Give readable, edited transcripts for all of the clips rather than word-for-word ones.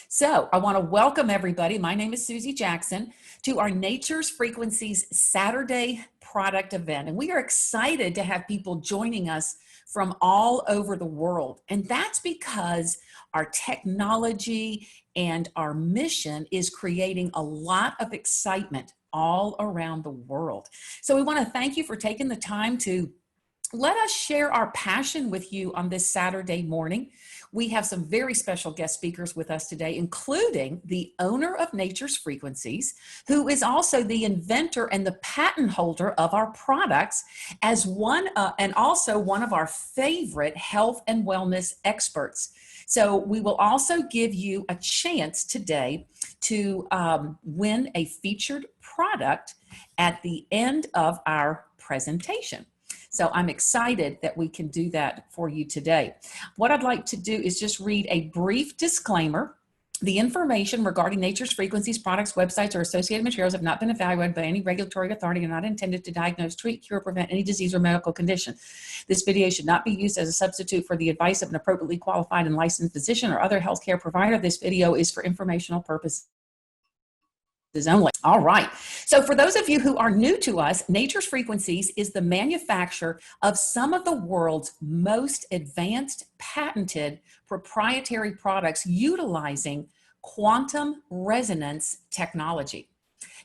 So I want to welcome everybody. My name is Susie Jackson to our Nature's Frequencies Saturday product event. And we are excited to have people joining us from all over the world. And that's because our technology and our mission is creating a lot of excitement all around the world. So we want to thank you for taking the time to let us share our passion with you on this Saturday morning. We have some very special guest speakers with us today, including the owner of Nature's Frequencies, who is also the inventor and the patent holder of our products, as and also one of our favorite health and wellness experts. So we will also give you a chance today to win a featured product at the end of our presentation. So I'm excited that we can do that for you today. What I'd like to do is just read a brief disclaimer. The information regarding Nature's Frequencies products, websites, or associated materials have not been evaluated by any regulatory authority and are not intended to diagnose, treat, cure, or prevent any disease or medical condition. This video should not be used as a substitute for the advice of an appropriately qualified and licensed physician or other healthcare provider. This video is for informational purposes only. All right. So for those of you who are new to us, Nature's Frequencies is the manufacturer of some of the world's most advanced, patented, proprietary products utilizing quantum resonance technology.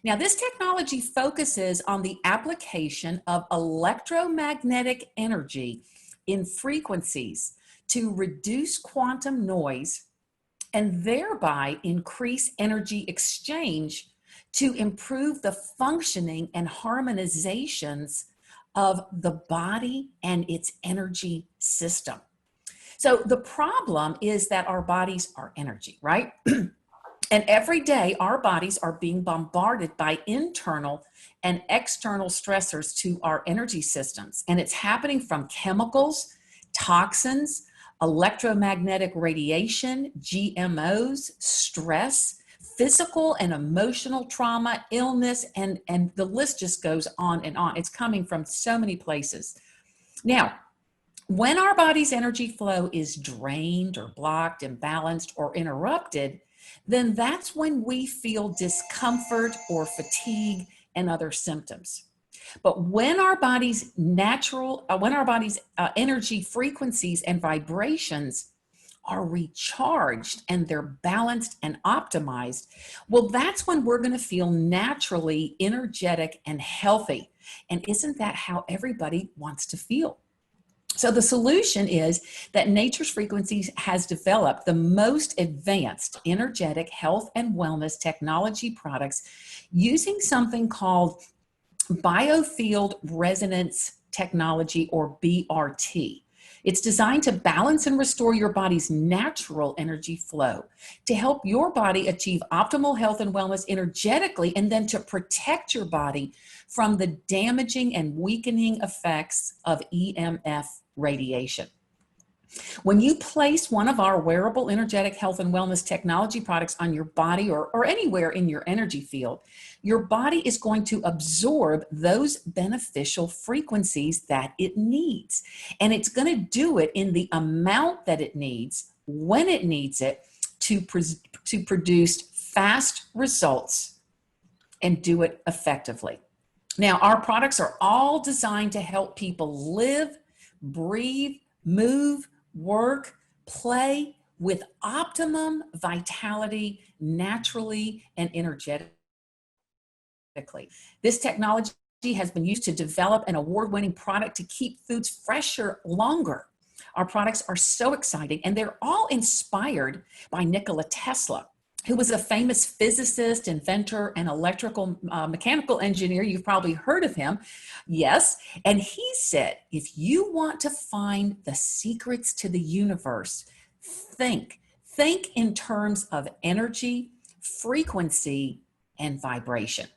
Now, this technology focuses on the application of electromagnetic energy in frequencies to reduce quantum noise and thereby increase energy exchange to improve the functioning and harmonizations of the body and its energy system. So the problem is that our bodies are energy, right? And every day our bodies are being bombarded by internal and external stressors to our energy systems. And it's happening from chemicals, toxins, electromagnetic radiation, GMOs, stress, physical and emotional trauma, illness, and the list just goes on and on. It's coming from so many places. Now, when our body's energy flow is drained or blocked, imbalanced, or interrupted, then that's when we feel discomfort or fatigue and other symptoms. But when our body's energy frequencies and vibrations are recharged and they're balanced and optimized, well, that's when we're going to feel naturally energetic and healthy. And isn't that how everybody wants to feel? So the solution is that Nature's Frequencies has developed the most advanced energetic health and wellness technology products using something called biofield resonance technology, or BRT. It's designed to balance and restore your body's natural energy flow, to help your body achieve optimal health and wellness energetically, and then to protect your body from the damaging and weakening effects of EMF radiation. When you place one of our wearable energetic health and wellness technology products on your body or anywhere in your energy field, your body is going to absorb those beneficial frequencies that it needs. And it's going to do it in the amount that it needs, when it needs it, to produce fast results and do it effectively. Now, our products are all designed to help people live, breathe, move, work, play with optimum vitality, naturally and energetically. This technology has been used to develop an award-winning product to keep foods fresher longer. Our products are so exciting, and they're all inspired by Nikola Tesla, who was a famous physicist, inventor, and mechanical engineer. You've probably heard of him. Yes. And he said, if you want to find the secrets to the universe, think in terms of energy, frequency, and vibration.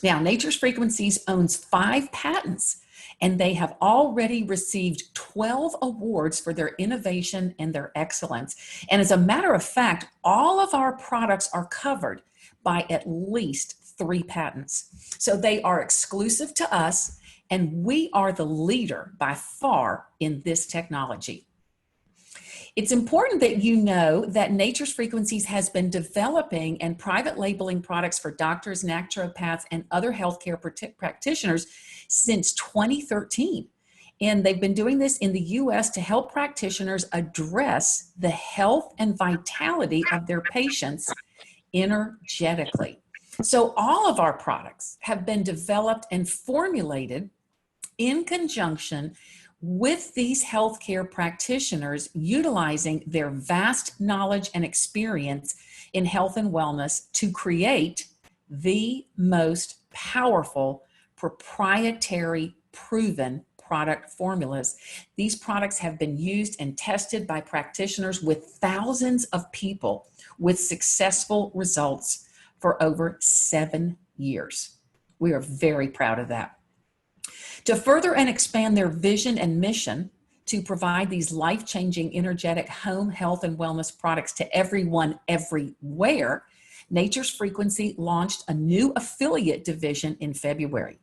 Now, Nature's Frequencies owns 5 patents, and they have already received 12 awards for their innovation and their excellence. And as a matter of fact, all of our products are covered by at least 3 patents. So they are exclusive to us, and we are the leader by far in this technology. It's important that you know that Nature's Frequencies has been developing and private labeling products for doctors, naturopaths, and other healthcare practitioners since 2013. And they've been doing this in the US to help practitioners address the health and vitality of their patients energetically. So all of our products have been developed and formulated in conjunction with these healthcare practitioners, utilizing their vast knowledge and experience in health and wellness to create the most powerful, proprietary, proven product formulas. These products have been used and tested by practitioners with thousands of people with successful results for over 7 years. We are very proud of that. To further and expand their vision and mission to provide these life-changing, energetic home health and wellness products to everyone, everywhere, Nature's Frequency launched a new affiliate division in February.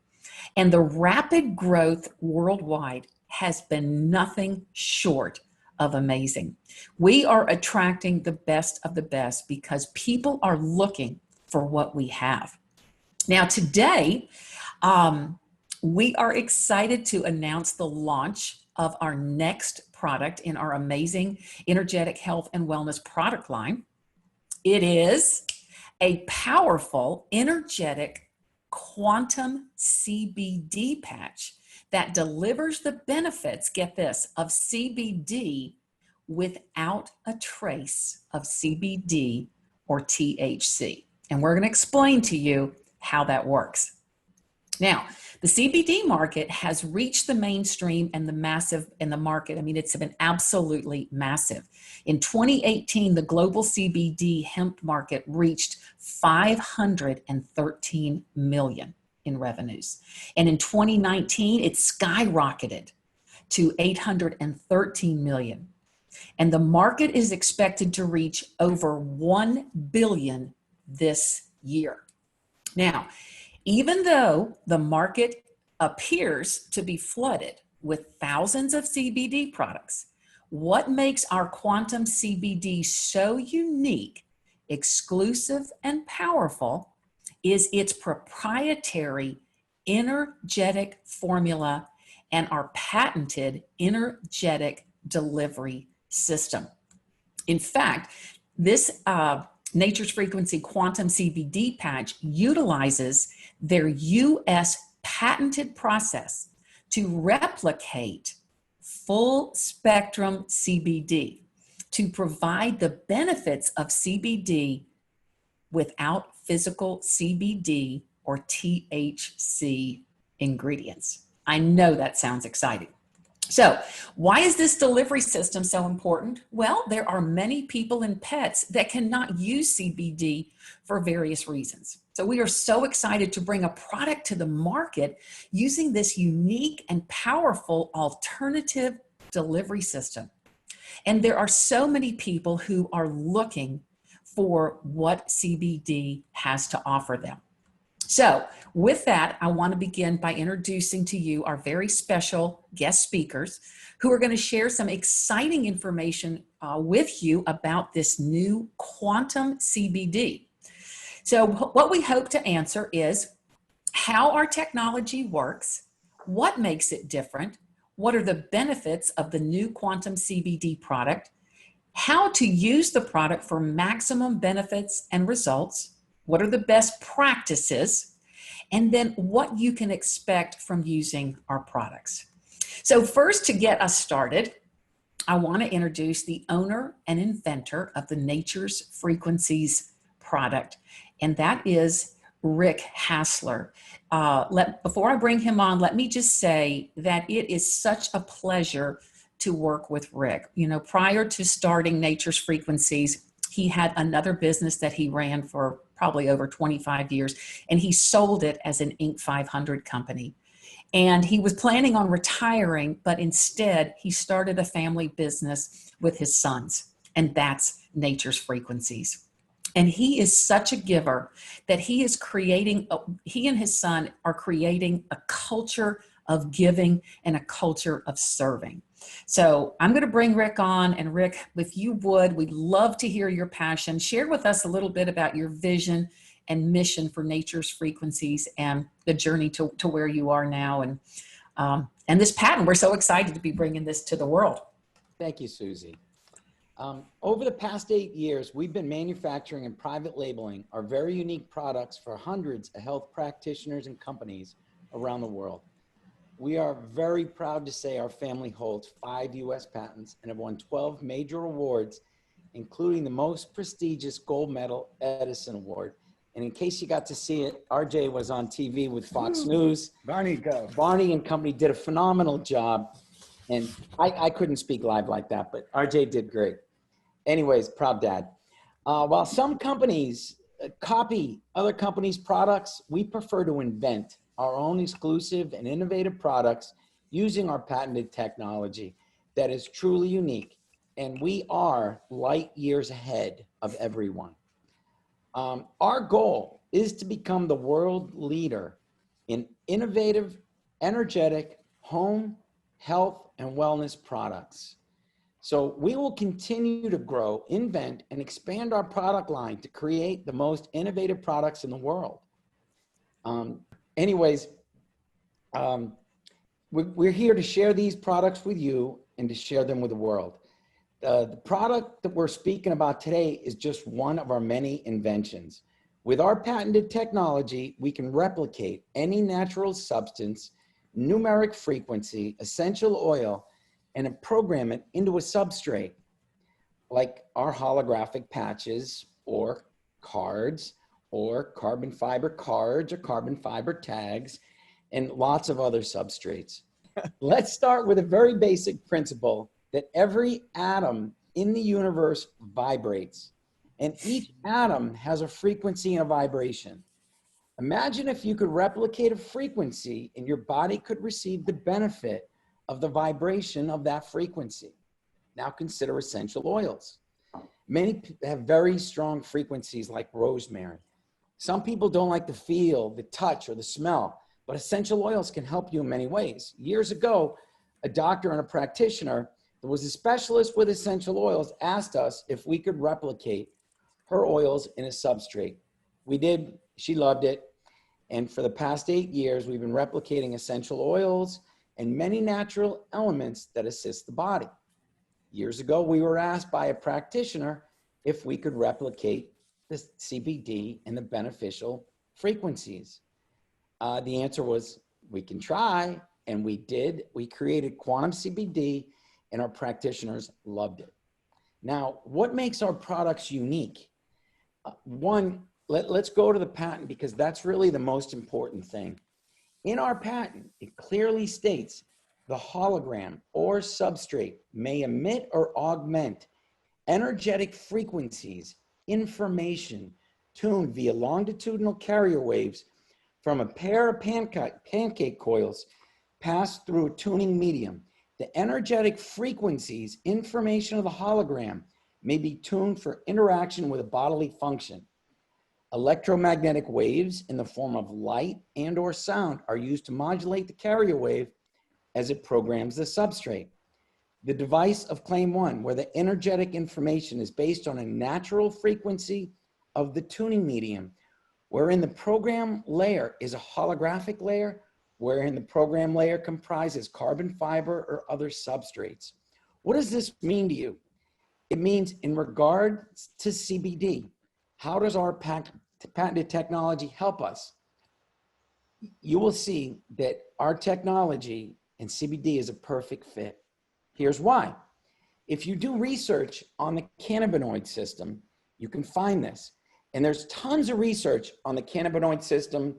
And the rapid growth worldwide has been nothing short of amazing. We are attracting the best of the best because people are looking for what we have. Now, today, we are excited to announce the launch of our next product in our amazing energetic health and wellness product line. It is a powerful, energetic quantum CBD patch that delivers the benefits, get this, of CBD without a trace of CBD or THC. And we're going to explain to you how that works. Now, the CBD market has reached the mainstream and the massive in the market. I mean, it's been absolutely massive. In 2018, the global CBD hemp market reached 513 million in revenues. And in 2019, it skyrocketed to 813 million. And the market is expected to reach over 1 billion this year. Now, even though the market appears to be flooded with thousands of CBD products, what makes our quantum CBD so unique, exclusive, and powerful is its proprietary energetic formula and our patented energetic delivery system. In fact, this Nature's Frequency Quantum-CBD Patch utilizes their US patented process to replicate full spectrum CBD to provide the benefits of CBD without physical CBD or THC ingredients. I know that sounds exciting. So why is this delivery system so important? Well, there are many people and pets that cannot use CBD for various reasons. So we are so excited to bring a product to the market using this unique and powerful alternative delivery system. And there are so many people who are looking for what CBD has to offer them. So with that, I want to begin by introducing to you our very special guest speakers who are going to share some exciting information with you about this new quantum CBD. So what we hope to answer is how our technology works, what makes it different, what are the benefits of the new quantum CBD product, how to use the product for maximum benefits and results, what are the best practices, and then what you can expect from using our products. So first, to get us started, I want to introduce the owner and inventor of the Nature's Frequencies product, and that is Rick Hassler. Before I bring him on, let me just say that it is such a pleasure to work with Rick. You know, prior to starting Nature's Frequencies, he had another business that he ran for probably over 25 years, and he sold it as an Inc. 500 company. And he was planning on retiring, but instead he started a family business with his sons, and that's Nature's Frequencies. And he is such a giver that he and his son are creating a culture of giving and a culture of serving. So I'm going to bring Rick on, and Rick, if you would, we'd love to hear your passion. Share with us a little bit about your vision and mission for Nature's Frequencies and the journey to where you are now. And this patent, we're so excited to be bringing this to the world. Thank you, Susie. Over the past 8 years, we've been manufacturing and private labeling our very unique products for hundreds of health practitioners and companies around the world. We are very proud to say our family holds 5 US patents and have won 12 major awards, including the most prestigious gold medal Edison Award. And in case you got to see it, RJ was on TV with Fox News. Barney and company did a phenomenal job. And I couldn't speak live like that, but RJ did great. Anyways, proud dad. While some companies copy other companies' products, we prefer to invent our own exclusive and innovative products using our patented technology that is truly unique. And we are light years ahead of everyone. Our goal is to become the world leader in innovative, energetic, home, health, and wellness products. So we will continue to grow, invent, and expand our product line to create the most innovative products in the world. We're here to share these products with you and to share them with the world. The product that we're speaking about today is just one of our many inventions. With our patented technology, we can replicate any natural substance, numeric frequency, essential oil, and program it into a substrate, like our holographic patches or cards or carbon fiber cards or carbon fiber tags, and lots of other substrates. Let's start with a very basic principle that every atom in the universe vibrates, and each atom has a frequency and a vibration. Imagine if you could replicate a frequency and your body could receive the benefit of the vibration of that frequency. Now consider essential oils. Many have very strong frequencies like rosemary. Some people don't like the feel, the touch, or the smell, but essential oils can help you in many ways. Years ago, a doctor and a practitioner that was a specialist with essential oils asked us if we could replicate her oils in a substrate. We did, she loved it. And for the past 8 years, we've been replicating essential oils and many natural elements that assist the body. Years ago, we were asked by a practitioner if we could replicate the CBD and the beneficial frequencies. The answer was, we can try, and we did. We created Quantum-CBD, and our practitioners loved it. Now, what makes our products unique? One, let's go to the patent, because that's really the most important thing. In our patent, it clearly states the hologram or substrate may emit or augment energetic frequencies, information tuned via longitudinal carrier waves from a pair of pancake coils passed through a tuning medium. The energetic frequencies, information of the hologram may be tuned for interaction with a bodily function. Electromagnetic waves in the form of light and or sound are used to modulate the carrier wave as it programs the substrate. The device of Claim 1, where the energetic information is based on a natural frequency of the tuning medium, wherein the program layer is a holographic layer, wherein the program layer comprises carbon fiber or other substrates. What does this mean to you? It means in regards to CBD, how does our patented technology help us? You will see that our technology and CBD is a perfect fit. Here's why. If you do research on the cannabinoid system, you can find this. And there's tons of research on the cannabinoid system.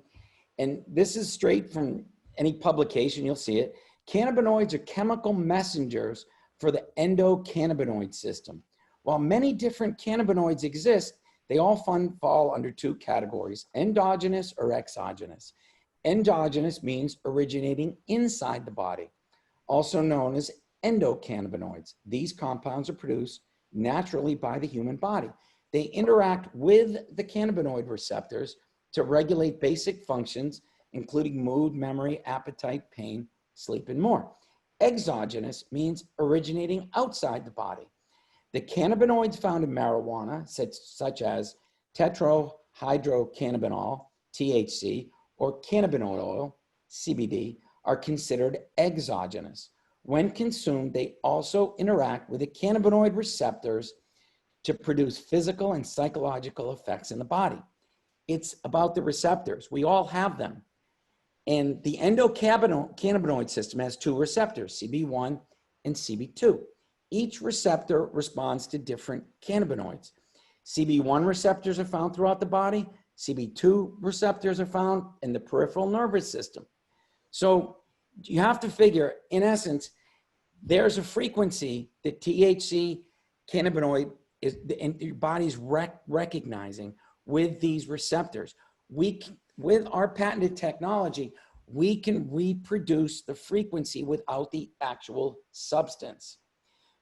And this is straight from any publication, you'll see it. Cannabinoids are chemical messengers for the endocannabinoid system. While many different cannabinoids exist, they all fall under 2 categories, endogenous or exogenous. Endogenous means originating inside the body, also known as endocannabinoids. These compounds are produced naturally by the human body. They interact with the cannabinoid receptors to regulate basic functions, including mood, memory, appetite, pain, sleep, and more. Exogenous means originating outside the body. The cannabinoids found in marijuana, such as tetrahydrocannabinol, THC, or cannabinoid oil, CBD, are considered exogenous. When consumed, they also interact with the cannabinoid receptors to produce physical and psychological effects in the body. It's about the receptors. We all have them. And the endocannabinoid system has two receptors, CB1 and CB2. Each receptor responds to different cannabinoids. CB1 receptors are found throughout the body. CB2 receptors are found in the peripheral nervous system. So you have to figure, in essence, there's a frequency that THC cannabinoid is, and your body's recognizing with these receptors. With our patented technology, we can reproduce the frequency without the actual substance.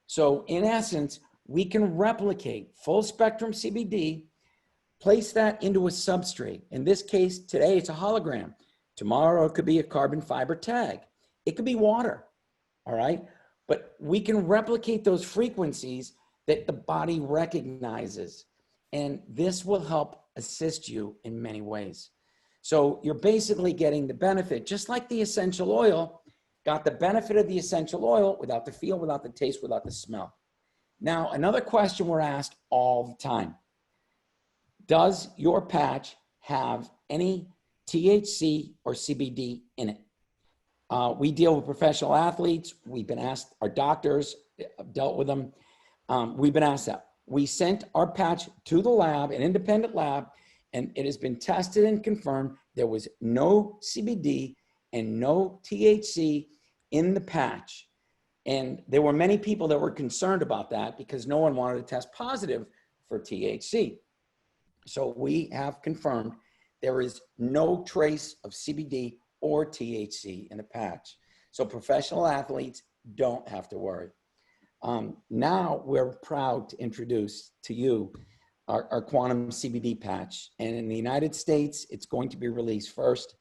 So in essence, we can replicate full spectrum CBD, place that into a substrate. In this case, today it's a hologram. Tomorrow it could be a carbon fiber tag. It could be water, all right? But we can replicate those frequencies that the body recognizes. And this will help assist you in many ways. So you're basically getting the benefit, just like the essential oil, got the benefit of the essential oil without the feel, without the taste, without the smell. Now, another question we're asked all the time: does your patch have any THC or CBD in it? We deal with professional athletes. We've been asked, our doctors have dealt with them. We've been asked that. We sent our patch to the lab, an independent lab, and it has been tested and confirmed there was no CBD and no THC in the patch. And there were many people that were concerned about that because no one wanted to test positive for THC. So we have confirmed there is no trace of CBD or THC in the patch. So professional athletes don't have to worry. Now we're proud to introduce to you our Quantum CBD patch. And in the United States, it's going to be released first.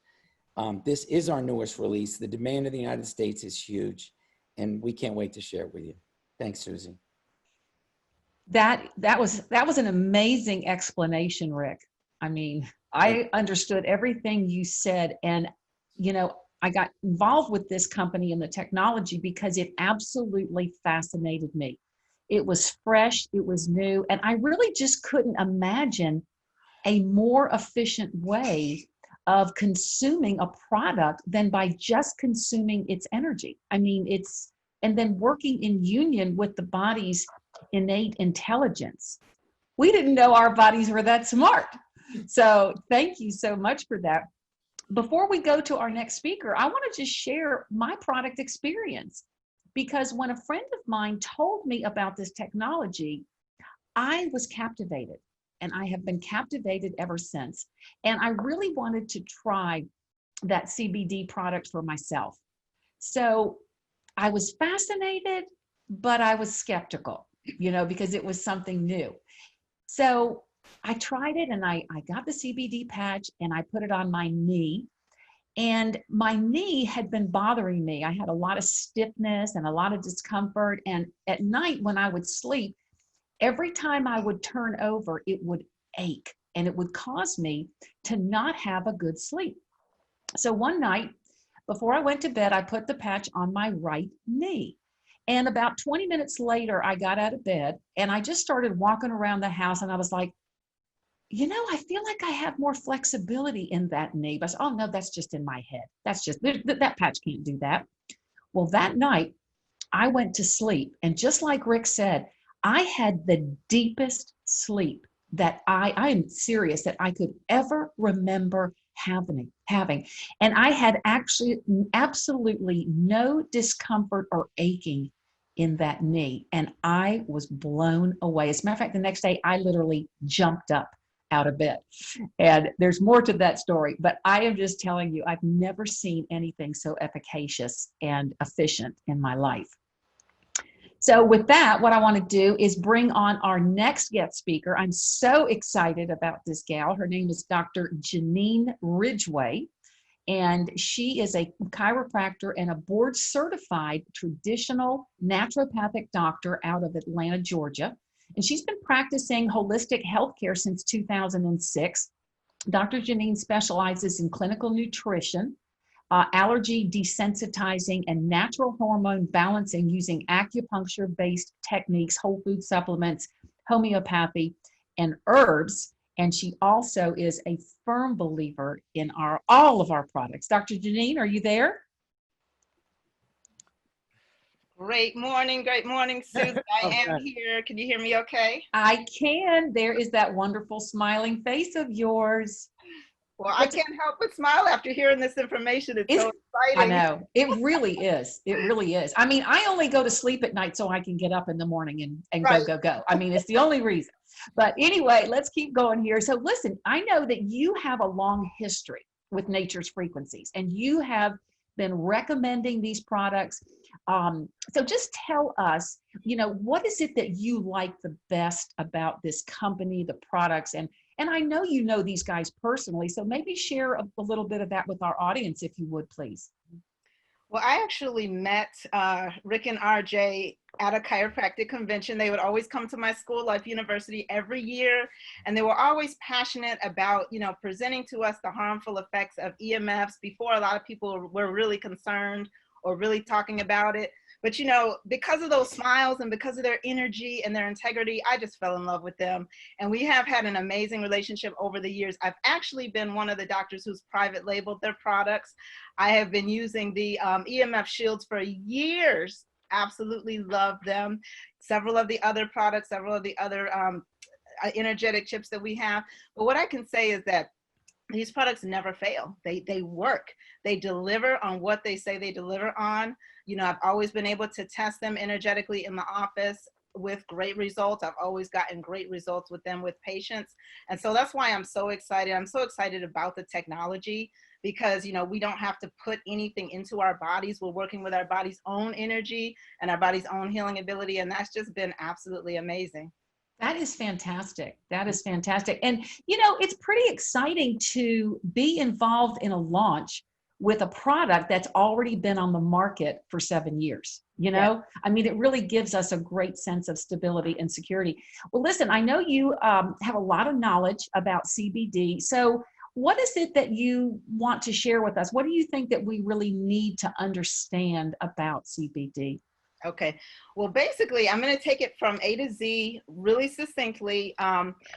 This is our newest release. The demand in the United States is huge, and we can't wait to share it with you. Thanks, Susie. That was an amazing explanation, Rick. I mean, I understood everything you said, and you know, I got involved with this company and the technology because it absolutely fascinated me. It was fresh, it was new, and I really just couldn't imagine a more efficient way of consuming a product than by just consuming its energy. I mean, and then working in union with the body's innate intelligence. We didn't know our bodies were that smart. So thank you so much for that. Before we go to our next speaker, I want to just share my product experience, because when a friend of mine told me about this technology, I was captivated, and I have been captivated ever since. And I really wanted to try that CBD product for myself. So I was fascinated, but I was skeptical, you know, because it was something new. So I tried it, and I got the CBD patch, and I put it on my knee. And my knee had been bothering me. I had a lot of stiffness and a lot of discomfort. And at night when I would sleep, every time I would turn over, it would ache, and it would cause me to not have a good sleep. So one night before I went to bed, I put the patch on my right knee. And about 20 minutes later, I got out of bed and I just started walking around the house, and I was like, you know, I feel like I have more flexibility in that knee. But I said, oh no, that's just in my head. That's just, that patch can't do that. Well, that night I went to sleep, and just like Rick said, I had the deepest sleep that I am serious, that I could ever remember having. And I had actually absolutely no discomfort or aching in that knee. And I was blown away. As a matter of fact, the next day I literally jumped up out of bed. And there's more to that story, but I am just telling you, I've never seen anything so efficacious and efficient in my life. So with that, what I want to do is bring on our next guest speaker. I'm so excited about this gal. Her name is Dr. JeNeen Ridgeway. And she is a chiropractor and a board certified traditional naturopathic doctor out of Atlanta, Georgia. And she's been practicing holistic healthcare since 2006. Dr. JeNeen specializes in clinical nutrition, allergy desensitizing, and natural hormone balancing using acupuncture-based techniques, whole food supplements, homeopathy, and herbs. And she also is a firm believer in all of our products. Dr. JeNeen, are you there? Great morning, Susan. I am here. Can you hear me okay? I can. There is that wonderful smiling face of yours. Well, I can't help but smile after hearing this information. It's so exciting. I know. It really is. It really is. I mean, I only go to sleep at night so I can get up in the morning and Right. go. I mean, it's the only reason. But anyway, let's keep going here. So listen, I know that you have a long history with Nature's Frequencies, and you have been recommending these products. So just tell us, what is it that you like the best about this company, the products, and I know you know these guys personally, so maybe share a little bit of that with our audience, if you would, please. Well, I actually met Rick and RJ at a chiropractic convention. They would always come to my school, Life University, every year, and they were always passionate about, presenting to us the harmful effects of EMFs before a lot of people were really concerned or really talking about it. But, because of those smiles and because of their energy and their integrity, I just fell in love with them. And we have had an amazing relationship over the years. I've actually been one of the doctors who's private labeled their products. I have been using the EMF shields for years. Absolutely love them. Several of the other products, several of the other energetic chips that we have. But what I can say is that these products never fail. They work. They deliver on what they say they deliver on. I've always been able to test them energetically in the office with great results. I've always gotten great results with them with patients. And so that's why I'm so excited. I'm so excited about the technology because, we don't have to put anything into our bodies. We're working with our body's own energy and our body's own healing ability. And that's just been absolutely amazing. That is fantastic. That is fantastic. And, it's pretty exciting to be involved in a launch with a product that's already been on the market for 7 years. Yeah. I mean, it really gives us a great sense of stability and security. Well, listen, I know you have a lot of knowledge about CBD. So what is it that you want to share with us? What do you think that we really need to understand about CBD? Okay, well, basically, I'm going to take it from A to Z really succinctly.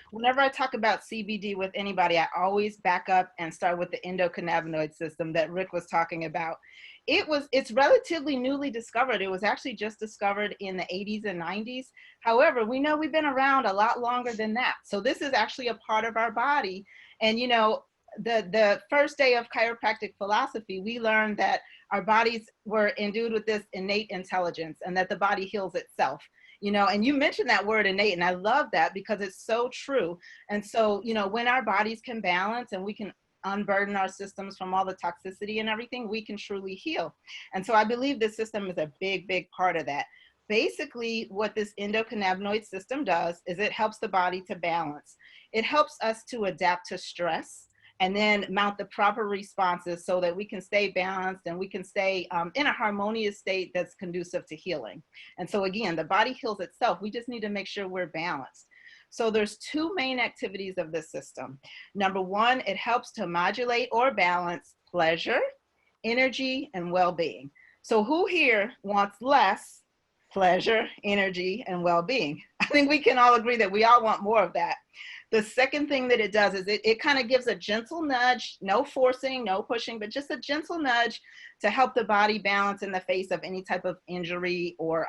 Whenever I talk about CBD with anybody, I always back up and start with the endocannabinoid system that Rick was talking about. It's relatively newly discovered. It was actually just discovered in the 80s and 90s. However, we know we've been around a lot longer than that. So this is actually a part of our body. And, the first day of chiropractic philosophy, we learned that our bodies were endued with this innate intelligence and that the body heals itself, and you mentioned that word innate, and I love that because it's so true. And so, when our bodies can balance and we can unburden our systems from all the toxicity and everything, we can truly heal. And so I believe this system is a big, big part of that. Basically, what this endocannabinoid system does is it helps the body to balance. It helps us to adapt to stress and then mount the proper responses so that we can stay balanced and we can stay in a harmonious state that's conducive to healing. And so again, the body heals itself. We just need to make sure we're balanced. So there's two main activities of this system. Number one, it helps to modulate or balance pleasure, energy, and well-being. So who here wants less pleasure, energy, and well-being? I think we can all agree that we all want more of that. The second thing that it does is it kind of gives a gentle nudge, no forcing, no pushing, but just a gentle nudge to help the body balance in the face of any type of injury or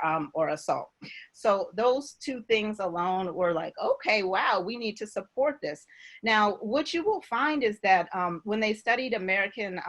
assault. So those two things alone were like, okay, wow, we need to support this. Now, what you will find is that when they studied American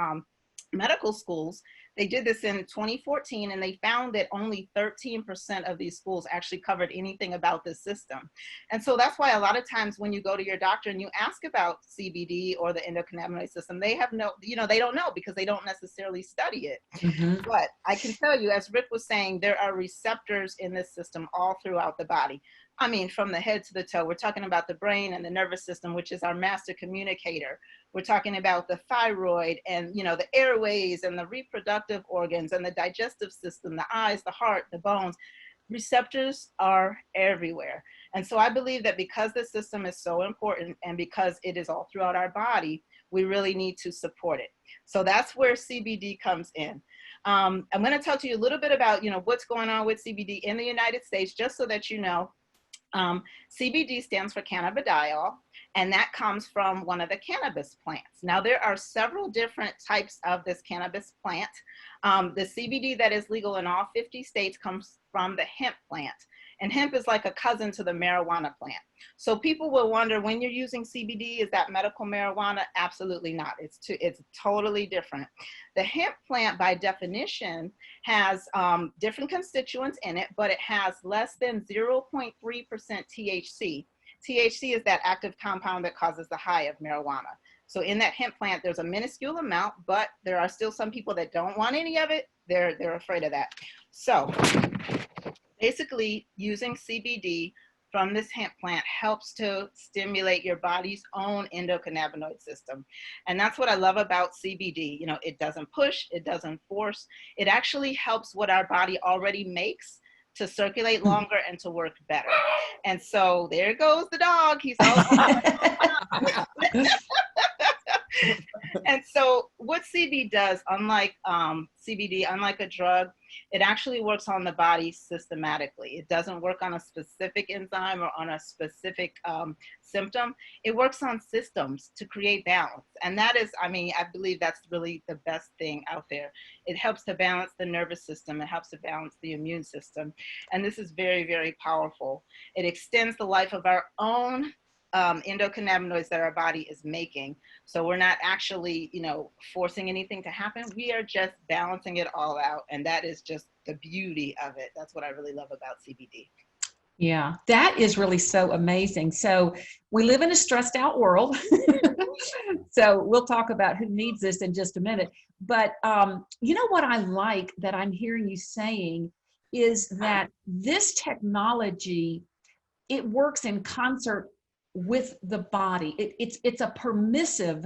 medical schools, they did this in 2014, and they found that only 13% of these schools actually covered anything about this system. And so that's why a lot of times when you go to your doctor and you ask about CBD or the endocannabinoid system, they have they don't know because they don't necessarily study it. Mm-hmm. But I can tell you, as Rick was saying, there are receptors in this system all throughout the body. I mean, from the head to the toe. We're talking about the brain and the nervous system, which is our master communicator. We're talking about the thyroid and, you know, the airways and the reproductive organs and the digestive system, the eyes, the heart, the bones. Receptors are everywhere. And so I believe that because the system is so important and because it is all throughout our body, we really need to support it. So that's where CBD comes in. I'm going to talk to you a little bit about, you know, what's going on with CBD in the United States, just so that you know. CBD stands for cannabidiol, and that comes from one of the cannabis plants. Now, there are several different types of this cannabis plant. The CBD that is legal in all 50 states comes from the hemp plant. And hemp is like a cousin to the marijuana plant. So people will wonder, when you're using CBD, is that medical marijuana? Absolutely not. It's totally different. The hemp plant, by definition, has different constituents in it, but it has less than 0.3% THC. THC is that active compound that causes the high of marijuana. So in that hemp plant, there's a minuscule amount, but there are still some people that don't want any of it. They're afraid of that. So basically, using CBD from this hemp plant helps to stimulate your body's own endocannabinoid system. And that's what I love about CBD. You know, it doesn't push, it doesn't force. It actually helps what our body already makes to circulate longer and to work better. And so there goes the dog. He's all And so what CBD does, unlike CBD, unlike a drug, it actually works on the body systematically. It doesn't work on a specific enzyme or on a specific symptom. It works on systems to create balance. And that is, I mean, I believe that's really the best thing out there. It helps to balance the nervous system. It helps to balance the immune system. And this is very, very powerful. It extends the life of our own endocannabinoids that our body is making. So we're not actually, you know, forcing anything to happen. We are just balancing it all out. And that is just the beauty of it. That's what I really love about CBD. Yeah, that is really so amazing. So we live in a stressed out world. So we'll talk about who needs this in just a minute. But you know what I like that I'm hearing you saying is that this technology, it works in concert with the body. It's a permissive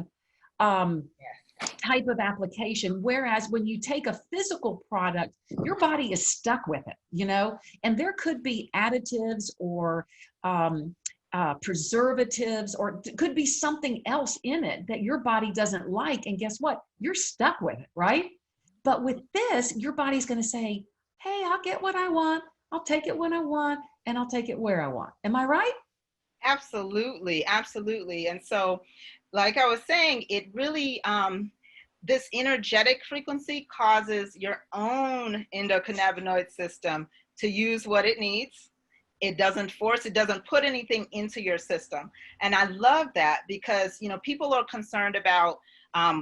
type of application, whereas when you take a physical product, your body is stuck with it, you know, and there could be additives or preservatives, or it could be something else in it that your body doesn't like, and guess what? You're stuck with it, right? But with this, your body's going to say, hey, I'll get what I want, I'll take it when I want, and I'll take it where I want. Am I right? Absolutely, absolutely. And so, like I was saying, it really, this energetic frequency causes your own endocannabinoid system to use what it needs. It doesn't force, it doesn't put anything into your system. And I love that because, you know, people are concerned about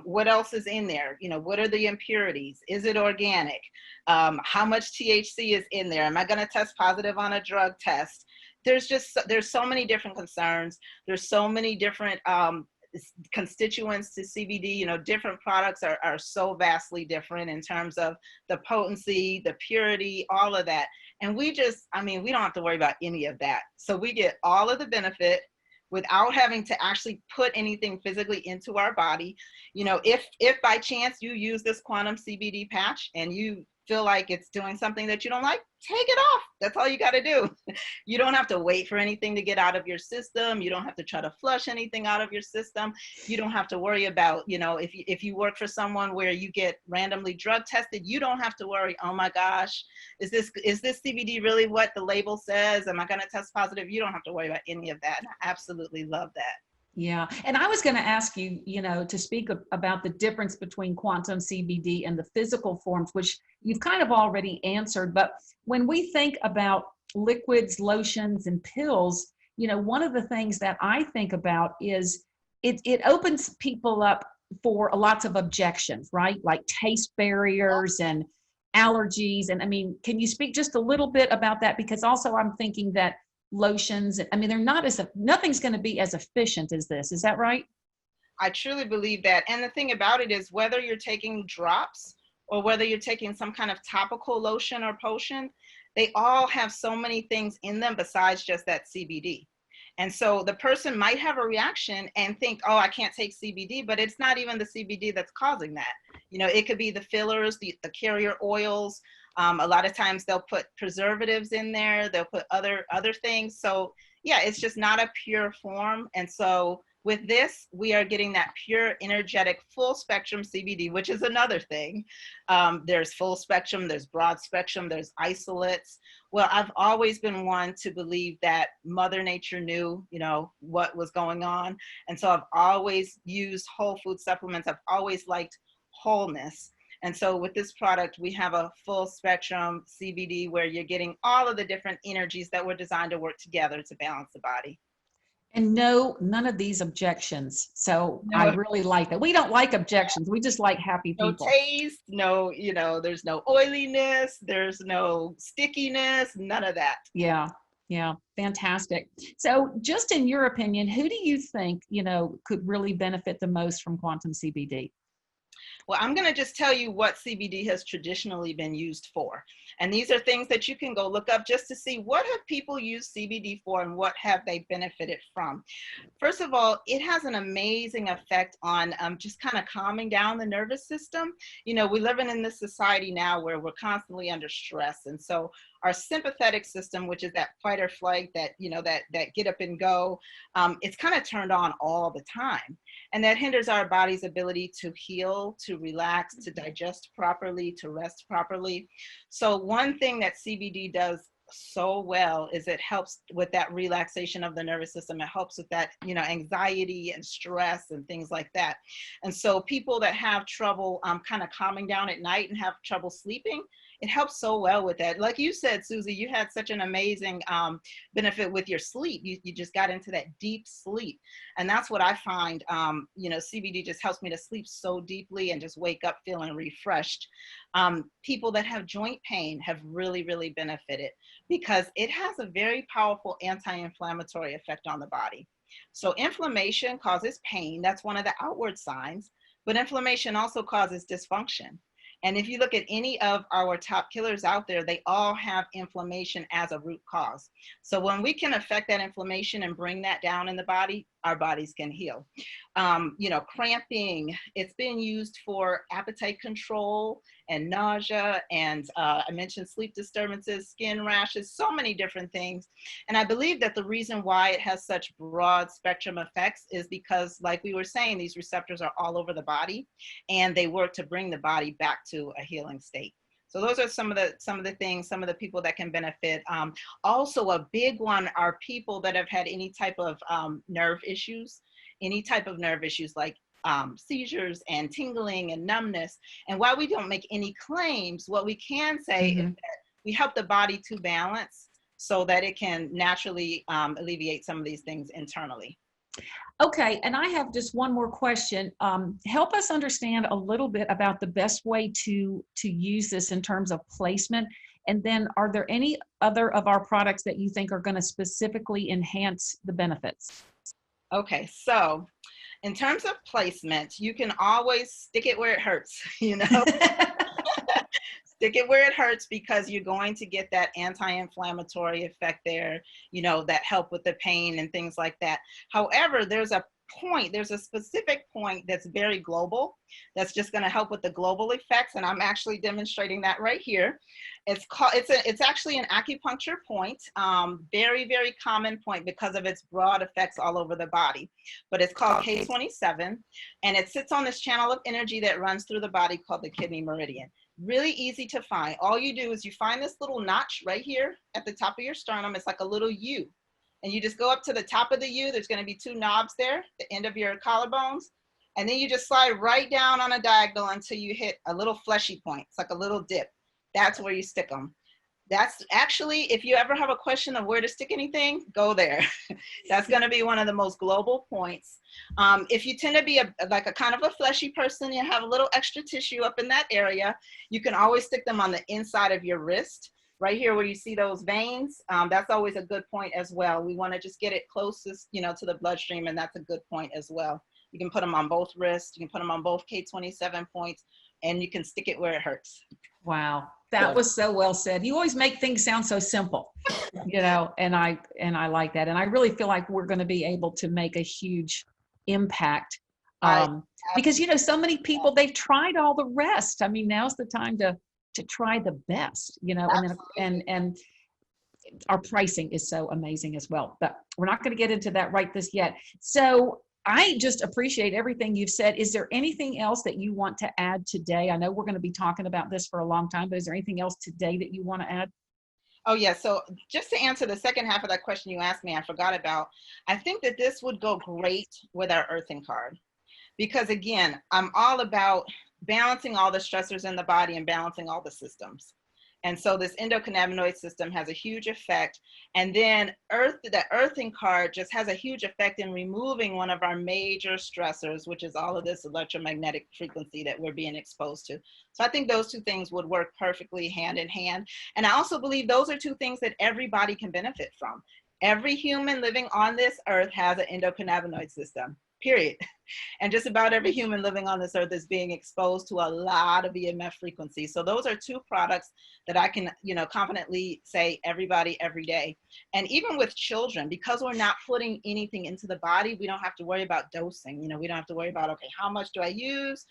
what else is in there. You know, what are the impurities? Is it organic? How much THC is in there? Am I going to test positive on a drug test? There's so many different concerns. There's so many different constituents to CBD. You know, different products are so vastly different in terms of the potency, the purity, all of that. And we just, I mean, we don't have to worry about any of that. So we get all of the benefit without having to actually put anything physically into our body. You know, if by chance you use this quantum CBD patch and you feel like it's doing something that you don't like, take it off. That's all you got to do. You don't have to wait for anything to get out of your system. You don't have to try to flush anything out of your system. You don't have to worry about, you know, if you work for someone where you get randomly drug tested, you don't have to worry, oh my gosh, is this CBD really what the label says? Am I going to test positive? You don't have to worry about any of that. And I absolutely love that. Yeah. And I was going to ask you, you know, to speak about the difference between quantum CBD and the physical forms, which you've kind of already answered. But when we think about liquids, lotions, and pills, you know, one of the things that I think about is it opens people up for lots of objections, right? Like taste barriers and allergies. And I mean, can you speak just a little bit about that? Because also I'm thinking that lotions, I mean, they're not nothing's going to be as efficient as this. Is that right? I truly believe that. And the thing about it is, whether you're taking drops or whether you're taking some kind of topical lotion or potion, they all have so many things in them besides just that CBD. And so the person might have a reaction and think, oh, I can't take CBD, but it's not even the CBD that's causing that. You know, it could be the fillers, the carrier oils. A lot of times they'll put preservatives in there. They'll put other things. So yeah, it's just not a pure form. And so with this, we are getting that pure, energetic, full spectrum CBD, which is another thing. There's full spectrum, there's broad spectrum, there's isolates. Well, I've always been one to believe that Mother Nature knew, you know, what was going on. And so I've always used whole food supplements. I've always liked wholeness. And so with this product, we have a full spectrum CBD where you're getting all of the different energies that were designed to work together to balance the body. And no, none of these objections. So No, I really like that. We don't like objections. We just like happy no people. taste, no, you know, there's no oiliness, there's no stickiness, none of that. Yeah. Yeah. Fantastic. So just in your opinion, who do you think, you know, could really benefit the most from quantum CBD? Well, I'm going to just tell you what CBD has traditionally been used for. And these are things that you can go look up just to see what have people used CBD for and what have they benefited from. First of all, it has an amazing effect on just kind of calming down the nervous system. You know, we're living in this society now where we're constantly under stress. And so our sympathetic system, which is that fight or flight, that, you know, that get up and go, it's kind of turned on all the time. And that hinders our body's ability to heal, to relax, to digest properly, to rest properly. So one thing that CBD does so well is it helps with that relaxation of the nervous system. It helps with that, you know, anxiety and stress and things like that. And so people that have trouble kind of calming down at night and have trouble sleeping, it helps so well with that. Like you said, Susie, you had such an amazing benefit with your sleep. You just got into that deep sleep. And that's what I find, you know, CBD just helps me to sleep so deeply and just wake up feeling refreshed. People that have joint pain have really, really benefited because it has a very powerful anti-inflammatory effect on the body. So inflammation causes pain. That's one of the outward signs, but inflammation also causes dysfunction. And if you look at any of our top killers out there, they all have inflammation as a root cause. So when we can affect that inflammation and bring that down in the body, our bodies can heal. You know, cramping, it's been used for appetite control and nausea. And I mentioned sleep disturbances, skin rashes, so many different things. And I believe that the reason why it has such broad spectrum effects is because, like we were saying, these receptors are all over the body and they work to bring the body back to a healing state. So those are some of the things, some of the people that can benefit. Also a big one are people that have had any type of nerve issues like seizures and tingling and numbness. And while we don't make any claims, what we can say is that we help the body to balance so that it can naturally alleviate some of these things internally. Okay, and I have just one more question. Help us understand a little bit about the best way to use this in terms of placement. And then are there any other of our products that you think are going to specifically enhance the benefits? Okay, so in terms of placement, you can always stick it where it hurts, you know? Stick it where it hurts because you're going to get that anti-inflammatory effect there, you know, that help with the pain and things like that. However, there's a specific point that's very global, that's just going to help with the global effects. And I'm actually demonstrating that right here. It's actually an acupuncture point, very, very common point because of its broad effects all over the body. But it's called K27, and it sits on this channel of energy that runs through the body called the kidney meridian. Really easy to find. All you do is you find this little notch right here at the top of your sternum. It's like a little U. And you just go up to the top of the U. There's going to be two knobs there, the end of your collarbones. And then you just slide right down on a diagonal until you hit a little fleshy point. It's like a little dip. That's where you stick them. That's actually, if you ever have a question of where to stick anything, go there. That's going to be one of the most global points. If you tend to be like a kind of a fleshy person, you have a little extra tissue up in that area, you can always stick them on the inside of your wrist. Right here where you see those veins, that's always a good point as well. We want to just get it closest, you know, to the bloodstream, and that's a good point as well. You can put them on both wrists, you can put them on both K27 points, and you can stick it where it hurts. Wow. That was so well said. You always make things sound so simple, you know, and I like that. And I really feel like we're going to be able to make a huge impact. Because, you know, so many people, they've tried all the rest. I mean, now's the time to try the best, you know, and our pricing is so amazing as well, but we're not going to get into that right this yet. So I just appreciate everything you've said. Is there anything else that you want to add today? I know we're going to be talking about this for a long time, but is there anything else today that you want to add? Oh, yeah. So just to answer the second half of that question you asked me, I forgot about, I think that this would go great with our earthing card. Because again, I'm all about balancing all the stressors in the body and balancing all the systems. And so this endocannabinoid system has a huge effect. And then the earthing card just has a huge effect in removing one of our major stressors, which is all of this electromagnetic frequency that we're being exposed to. So I think those two things would work perfectly hand in hand. And I also believe those are two things that everybody can benefit from. Every human living on this earth has an endocannabinoid system, period. And just about every human living on this earth is being exposed to a lot of EMF frequencies. So those are two products that I can, you know, confidently say everybody every day. And even with children, because we're not putting anything into the body, we don't have to worry about dosing. You know, we don't have to worry about, okay, how much do I use?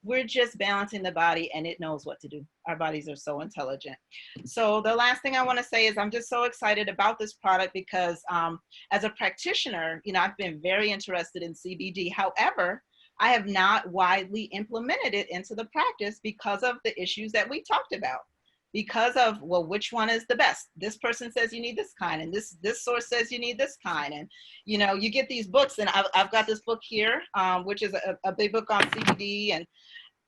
We're just balancing the body and it knows what to do. Our bodies are so intelligent. So the last thing I want to say is I'm just so excited about this product because as a practitioner, you know, I've been very interested in CBD. However, I have not widely implemented it into the practice because of the issues that we talked about. Because of, well, which one is the best? This person says you need this kind, and this source says you need this kind. And, you know, you get these books, and I've got this book here, which is a big book on CBD. And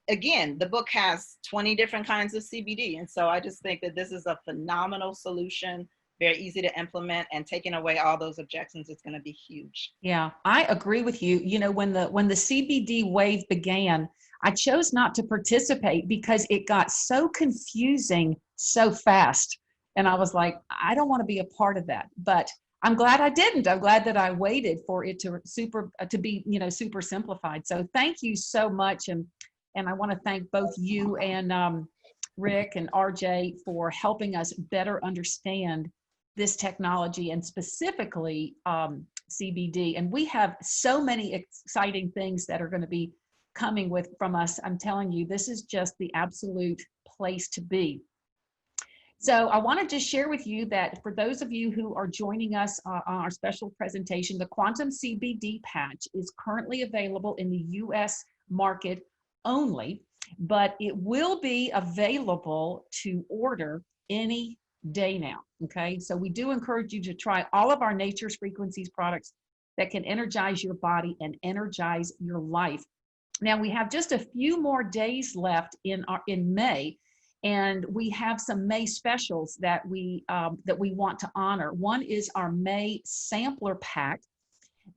again, the book has 20 different kinds of CBD. And so I just think that this is a phenomenal solution, very easy to implement, and taking away all those objections is going to be huge. Yeah, I agree with you. You know, when the CBD wave began, I chose not to participate because it got so confusing so fast. And I was like, I don't want to be a part of that. But I'm glad I didn't. I'm glad that I waited for it to be, you know, super simplified. So thank you so much. And I want to thank both you and Rick and RJ for helping us better understand this technology and specifically CBD. And we have so many exciting things that are going to be coming from us. I'm telling you, this is just the absolute place to be. So I wanted to share with you that for those of you who are joining us on our special presentation, the Quantum-CBD Patch is currently available in the US market only, but it will be available to order any day now. Okay, so we do encourage you to try all of our Nature's Frequencies products that can energize your body and energize your life. Now we have just a few more days left in May, and we have some May specials that we want to honor. One is our May sampler pack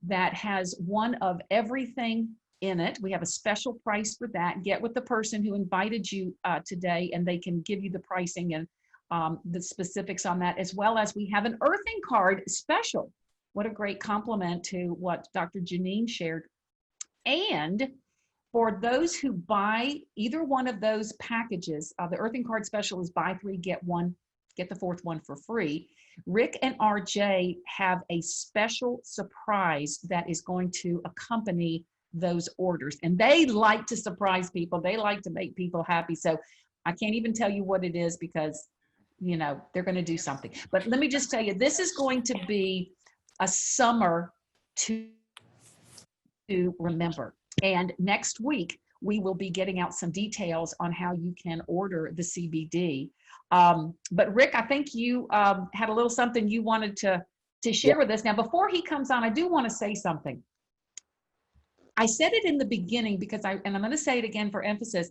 that has one of everything in it. We have a special price for that. Get with the person who invited you today, and they can give you the pricing and the specifics on that, as well as we have an earthing card special. What a great compliment to what Dr. JeNeen shared. And for those who buy either one of those packages, the earthing card special is buy 3, get 1, get the 4th one for free. Rick and RJ have a special surprise that is going to accompany those orders. And they like to surprise people. They like to make people happy. So I can't even tell you what it is because, you know, they're going to do something. But let me just tell you, this is going to be a summer to remember. And next week, we will be getting out some details on how you can order the CBD. But Rick, I think you had a little something you wanted to share with us. Now, before he comes on, I do want to say something. I said it in the beginning because and I'm going to say it again for emphasis.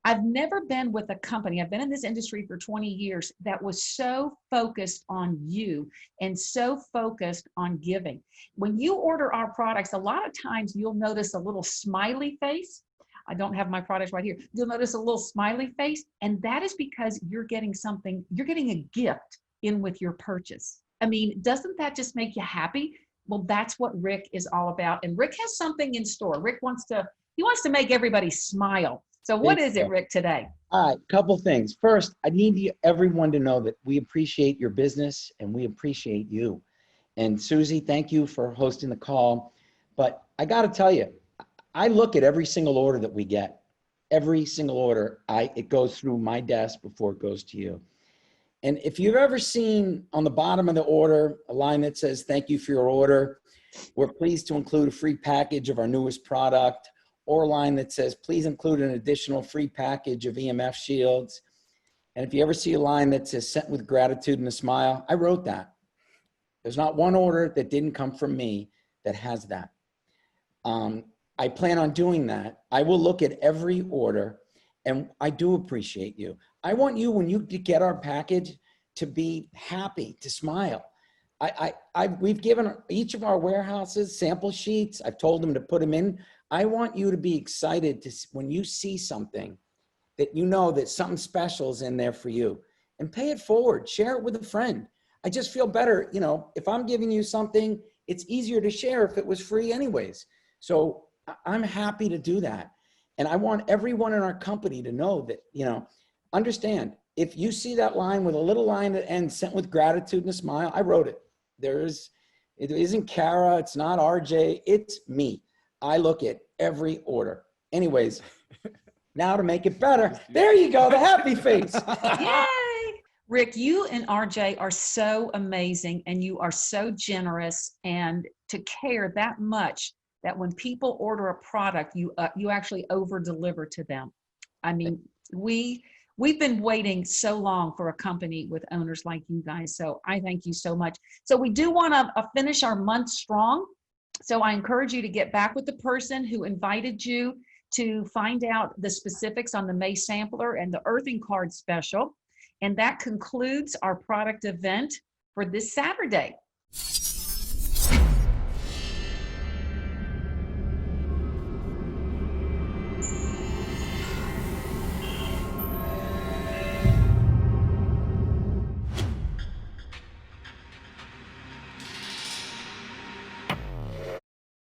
I've never been with a company, I've been in this industry for 20 years, that was so focused on you and so focused on giving. When you order our products, a lot of times you'll notice a little smiley face. I don't have my products right here. You'll notice a little smiley face, and that is because you're getting something, you're getting a gift in with your purchase. I mean, doesn't that just make you happy? Well, that's what Rick is all about. And Rick has something in store. Rick wants to make everybody smile. So what is it, Rick, today? All right, couple things. First, I need everyone to know that we appreciate your business and we appreciate you. And Susie, thank you for hosting the call. But I got to tell you, I look at every single order that we get. Every single order, it goes through my desk before it goes to you. And if you've ever seen on the bottom of the order a line that says, "Thank you for your order. We're pleased to include a free package of our newest product," or a line that says, "Please include an additional free package of EMF shields." And if you ever see a line that says, "Sent with gratitude and a smile," I wrote that. There's not one order that didn't come from me that has that. I plan on doing that. I will look at every order, and I do appreciate you. I want you, when you get our package, to be happy, to smile. We've given each of our warehouses sample sheets. I've told them to put them in. I want you to be excited when you see something that you know that something special is in there for you, and pay it forward. Share it with a friend. I just feel better. You know, if I'm giving you something, it's easier to share if it was free anyways. So I'm happy to do that. And I want everyone in our company to know that, you know, understand, if you see that line with a little line that ends, "Sent with gratitude and a smile," I wrote it. It isn't Kara, it's not RJ, it's me. I look at every order. Anyways, now to make it better, there you go, the happy face. Yay! Rick, you and RJ are so amazing, and you are so generous, and to care that much that when people order a product, you actually over deliver to them. I mean, we've been waiting so long for a company with owners like you guys. So I thank you so much. So we do want to finish our month strong. So I encourage you to get back with the person who invited you to find out the specifics on the May sampler and the earthing card special. And that concludes our product event for this Saturday.